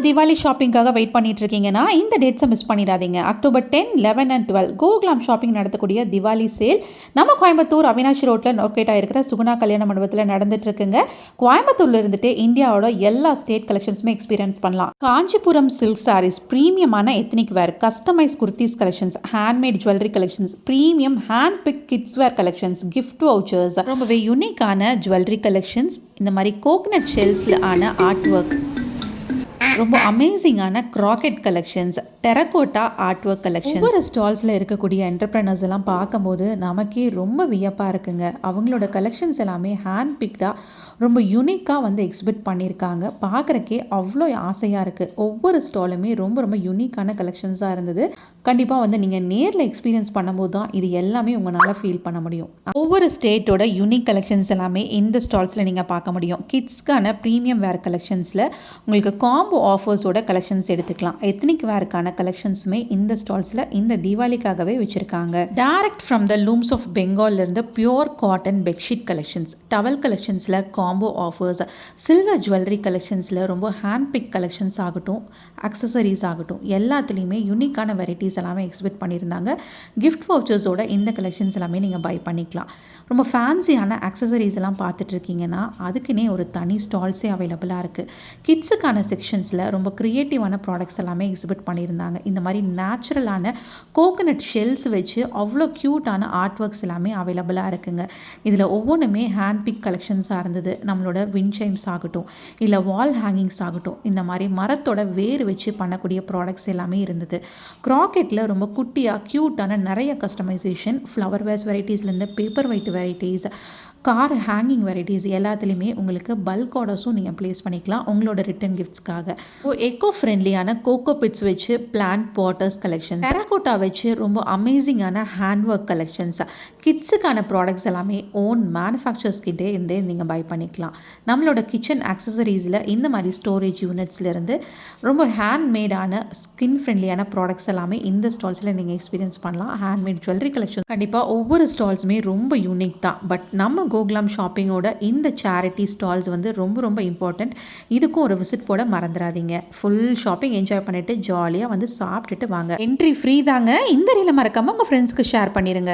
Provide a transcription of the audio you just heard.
Deepavali ஷாப்பிங்காக wait பண்ணிட்டு இருக்கீங்கன்னா இந்த டேட்ஸை மிஸ் பண்ணிடாதீங்க. அக்டோபர் 10, 11 அண்ட் 12 கோகுலாம் ஷாப்பிங் நடத்தக்கூடிய திவாலி சேல் நம்ம கோயம்புத்தூர் அவினாஷி ரோட்டில் லொக்கேட் ஆகிருக்கிற சுகுணா கல்யாண மண்டபத்தில் நடந்துட்டு இருக்குங்க. கோயம்புத்தூர்ல இருந்துட்டு இந்தியாவோட எல்லா ஸ்டேட் கலெக்ஷன்ஸுமே எக்ஸ்பீரியன்ஸ் பண்ணலாம். காஞ்சிபுரம் சில்க் சாரீஸ், ப்ரீமியமான ethnic wear, customise kurtis collections, handmade jewellery collections, premium hand pick kids wear collections, gift vouchers, ரொம்பவே யூனிக்கான ஜுவல்லரி கலெக்ஷன்ஸ், இந்த மாதிரி கோகனட் ஷெல்ஸில் ஆன ஆர்ட் ஒர்க், ரொம்ப அமேசிங்கான crochet collections, terracotta art work collections. ஒவ்வொரு ஸ்டால்ஸில் இருக்கக்கூடிய என்டர்பிரனர்ஸ் எல்லாம் பார்க்கும்போது நமக்கே ரொம்ப வியப்பாக இருக்குங்க. அவங்களோட கலெக்ஷன்ஸ் எல்லாமே ஹேண்ட் பிக்டாக ரொம்ப யூனிக்காக வந்து எக்ஸிபிட் பண்ணியிருக்காங்க. பார்க்குறக்கே அவ்வளோ ஆசையாக இருக்குது. ஒவ்வொரு ஸ்டாலுமே ரொம்ப ரொம்ப யூனிக்கான கலெக்ஷன்ஸாக இருந்தது. கண்டிப்பாக வந்து நீங்கள் நேரில் எக்ஸ்பீரியன்ஸ் பண்ணும்போது தான் இது எல்லாமே உங்களால் ஃபீல் பண்ண முடியும். ஒவ்வொரு ஸ்டேட்டோட யூனிக் கலெக்ஷன்ஸ் எல்லாமே இந்த ஸ்டால்ஸில் நீங்கள் பார்க்க முடியும். கிட்ஸ்க்கான ப்ரீமியம் வேர் கலெக்ஷன்ஸில் உங்களுக்கு காம்போ ஆஃபர்ஸோட கலெக்ஷன்ஸ் எடுத்துக்கலாம். எத்னிக் வேருக்கான கலெக்ஷன்ஸுமே இந்த ஸ்டால்ஸில் இந்த தீபாவளிக்காகவே வச்சுருக்காங்க. Direct from the looms of பெங்கால்லேருந்து pure cotton bedsheet collections, towel கலெக்ஷன்ஸில் காம்போ ஆஃபர்ஸ், சில்வர் ஜுவல்லரி கலெக்ஷன்ஸில் ரொம்ப ஹேண்ட் பிக் கலெக்ஷன்ஸ் ஆகட்டும், அக்சசரிஸ் ஆகட்டும், எல்லாத்துலேயுமே யூனிக்கான வெரைட்டிஸ் எல்லாமே எக்ஸிபிட் பண்ணியிருந்தாங்க. கிஃப்ட் வவுச்சர்ஸோட இந்த கலெக்ஷன்ஸ் எல்லாமே நீங்கள் பை பண்ணிக்கலாம். ரொம்ப ஃபேன்சியான அக்சசரிஸ் எல்லாம் பார்த்துட்டு இருக்கீங்கன்னா அதுக்குன்னே ஒரு தனி ஸ்டால்ஸே அவைலபிளாக இருக்குது. கிட்ஸுக்கான செக்ஷன்ஸில் ரொம்ப க்ரியேட்டிவான ப்ராடக்ட்ஸ் எல்லாமே எக்ஸிபிட் பண்ணியிருந்தாங்க. இந்த மாதிரி நேச்சுரலான கோகனட் ஷெல்ஸ் வச்சு அவ்வளோ க்யூட்டான ஆர்ட் ஒர்க்ஸ் எல்லாமே அவைலபிளாக இருக்குங்க. இதில் ஒவ்வொன்றுமே ஹேண்ட் பிக் கலெக்ஷன்ஸாக இருந்தது. நம்மளோட விண்ட்சைம்ஸ் ஆகட்டும், இல்லை வால் ஹேங்கிங்ஸ் ஆகட்டும், இந்த மாதிரி மரத்தோட வேர் வச்சு பண்ணக்கூடிய ப்ராடக்ட்ஸ் எல்லாமே இருந்தது. க்ராக்கெட்டில் ரொம்ப குட்டியாக க்யூட்டான நிறைய கஸ்டமைசேஷன், ஃப்ளவர் வேர்ஸ் வெரைட்டிஸ்லேருந்து paper weight varieties, car hanging varieties எல்லாத்துலேயுமே உங்களுக்கு பல்க் ஆர்டர்ஸும் நீங்கள் ப்ளேஸ் பண்ணிக்கலாம் உங்களோட ரிட்டன் கிஃப்ட்ஸ்க்காக. எக்கோ ஃப்ரெண்ட்லியான கோகோ பிட்ஸ் வச்சு பிளான்ட் பாட்டர்ஸ் கலெக்ஷன்ஸ், டெரகோட்டா வச்சு ரொம்ப அமேசிங்கான ஹேண்ட் ஒர்க் கலெக்ஷன்ஸ், கிட்ஸுக்கான ப்ராடக்ட்ஸ் எல்லாமே ஓன் மேனுஃபேக்சர்ஸ் கிட்டே இருந்தே நீங்கள் பை பண்ணிக்கலாம். நம்மளோட கிச்சன் ஆக்சசரிஸில் இந்த மாதிரி ஸ்டோரேஜ் யூனிட்ஸ்லேருந்து ரொம்ப ஹேண்ட்மேடான ஸ்கின் ஃப்ரெண்ட்லியான ப்ராடக்ட்ஸ் எல்லாமே இந்த ஸ்டால்ஸில் நீங்கள் எக்ஸ்பீரியன்ஸ் பண்ணலாம். ஹேண்ட்மேட் ஜுவல்லரி கலெக்ஷன் கண்டிப்பாக ஒவ்வொரு ஸ்டால்ஸுமே ரொம்ப யூனிக் தான். பட் நம்ம கோகுலாம் ஷாப்பிங்கோட இந்த சேரிட்டி ஸ்டால்ஸ் வந்து ரொம்ப ரொம்ப இம்பார்ட்டண்ட். இதுக்கும் ஒரு விசிட் போட மறந்துடாதீங்க. ஃபுல் ஷாப்பிங் என்ஜாய் பண்ணிட்டு ஜாலியாக வந்து சாப்பிட்டுட்டு வாங்க. என்ட்ரி ஃப்ரீ தாங்க. இந்த ரீலை மறக்காம உங்கள் ஃப்ரெண்ட்ஸ்க்கு ஷேர் பண்ணிடுங்க.